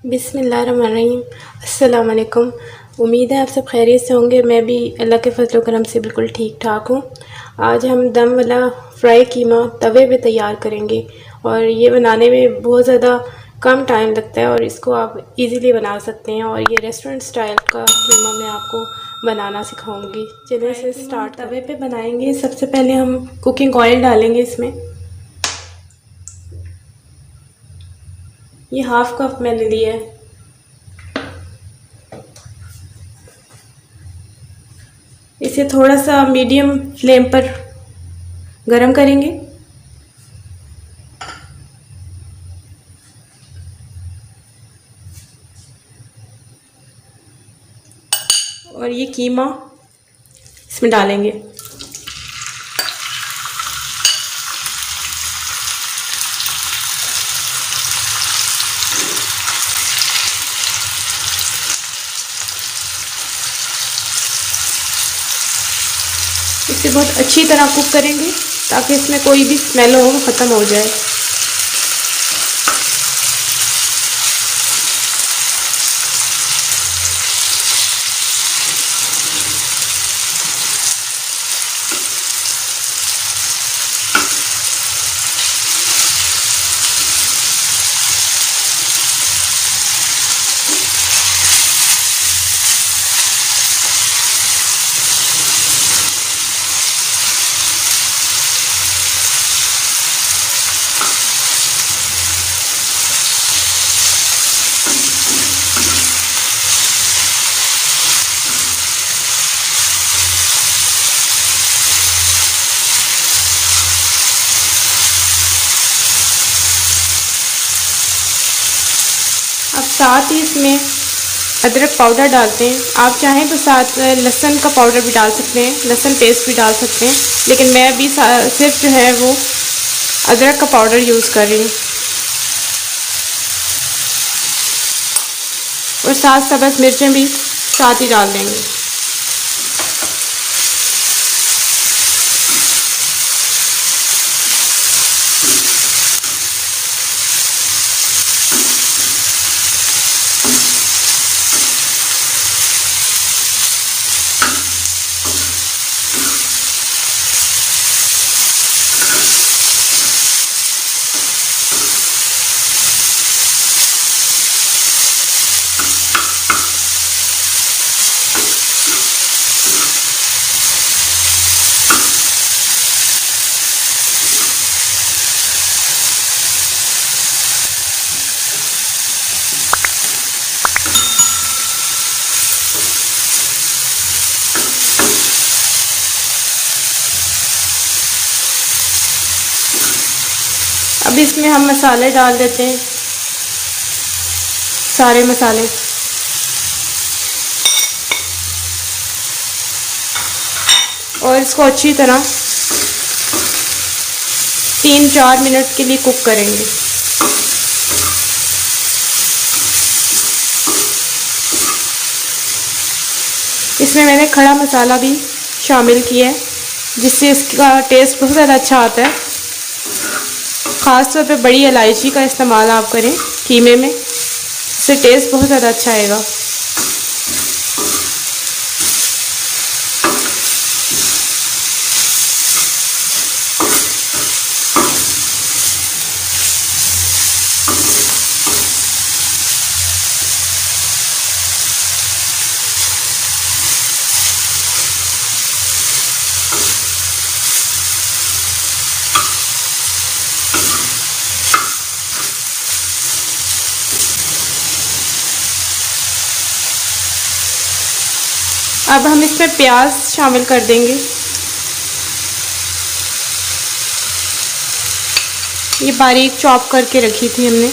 बिस्मिल्लाहिर्रहमानिर्रहीम। अस्सलाम वालेकुम। उम्मीद है आप सब खैरियत से होंगे। मैं भी अल्लाह के फजल करम से बिल्कुल ठीक ठाक हूँ। आज हम दम वाला फ्राई कीमा तवे पे तैयार करेंगे और ये बनाने में बहुत ज़्यादा कम टाइम लगता है और इसको आप इजीली बना सकते हैं। और ये रेस्टोरेंट स्टाइल का कीमा मैं आपको बनाना सिखाऊंगी। चलिए इसे स्टार्ट तवे पे बनाएंगे। सबसे पहले हम कुकिंग ऑयल डालेंगे इसमें। ये हाफ कप मैंने लिया है। इसे थोड़ा सा मीडियम फ्लेम पर गरम करेंगे। और ये कीमा इसमें डालेंगे। इसे बहुत अच्छी तरह कुक करेंगे ताकि इसमें कोई भी स्मेल हो वो ख़त्म हो जाए। अब साथ ही इसमें अदरक पाउडर डालते हैं। आप चाहें तो साथ लहसुन का पाउडर भी डाल सकते हैं, लहसुन पेस्ट भी डाल सकते हैं, लेकिन मैं अभी सिर्फ जो है वो अदरक का पाउडर यूज़ कर रही हूँ। और साथ सब्ज़ मिर्चें भी साथ ही डाल देंगे। अब इसमें हम मसाले डाल देते हैं, सारे मसाले। और इसको अच्छी तरह 3-4 मिनट के लिए कुक करेंगे। इसमें मैंने खड़ा मसाला भी शामिल किया है जिससे इसका टेस्ट बहुत ज़्यादा अच्छा आता है। ख़ास तौर पे बड़ी इलायची का इस्तेमाल आप करें कीमे में, इससे टेस्ट बहुत ज़्यादा अच्छा आएगा। अब हम इसमें प्याज शामिल कर देंगे। ये बारीक चॉप करके रखी थी हमने।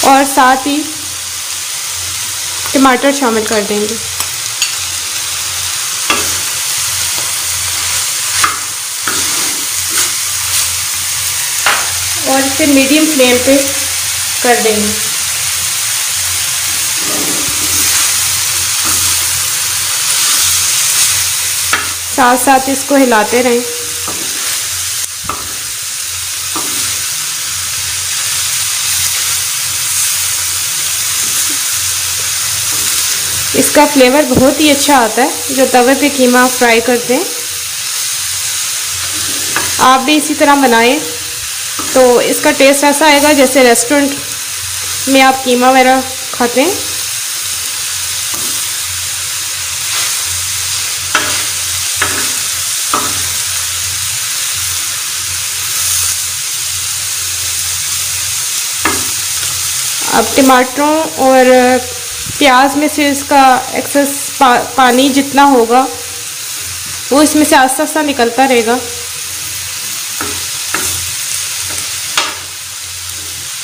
और साथ ही टमाटर शामिल कर देंगे। और इसे मीडियम फ्लेम पे कर देंगे। साथ साथ इसको हिलाते रहें। इसका फ्लेवर बहुत ही अच्छा आता है जो तवे पे कीमा फ्राई करते हैं। आप भी इसी तरह बनाएं तो इसका टेस्ट ऐसा आएगा जैसे रेस्टोरेंट में आप कीमा वगैरह खाते हैं। अब टमाटरों और प्याज में से इसका एक्सेस पानी जितना होगा वो इसमें से आस्ता आस्ता निकलता रहेगा।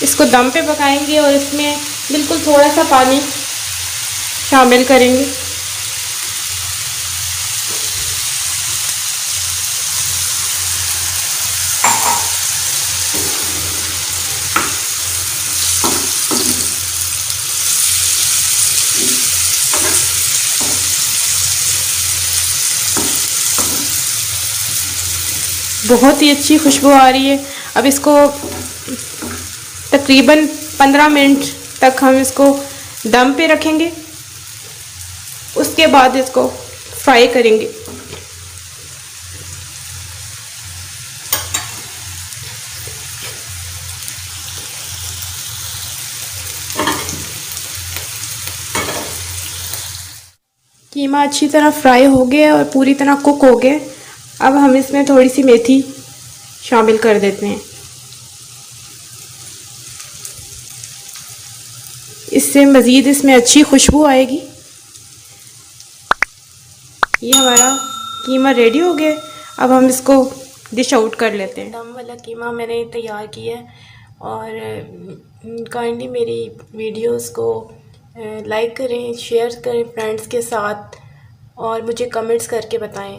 इसको दम पे पकाएंगे और इसमें बिल्कुल थोड़ा सा पानी शामिल करेंगे। बहुत ही अच्छी खुशबू आ रही है। अब इसको तकरीबन 15 मिनट तक हम इसको दम पे रखेंगे, उसके बाद इसको फ्राई करेंगे। कीमा अच्छी तरह फ्राई हो गया और पूरी तरह कुक हो गया। अब हम इसमें थोड़ी सी मेथी शामिल कर देते हैं। इससे मज़ीद इसमें अच्छी खुशबू आएगी। ये हमारा कीमा रेडी हो गया। अब हम इसको डिश आउट कर लेते हैं। दम वाला कीमा मैंने तैयार किया है और काइंडली मेरी वीडियोस को लाइक करें, शेयर करें फ्रेंड्स के साथ और मुझे कमेंट्स करके बताएं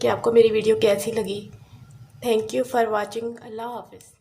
कि आपको मेरी वीडियो कैसी लगी। Thank you for watching. Allah हाफ़िज़।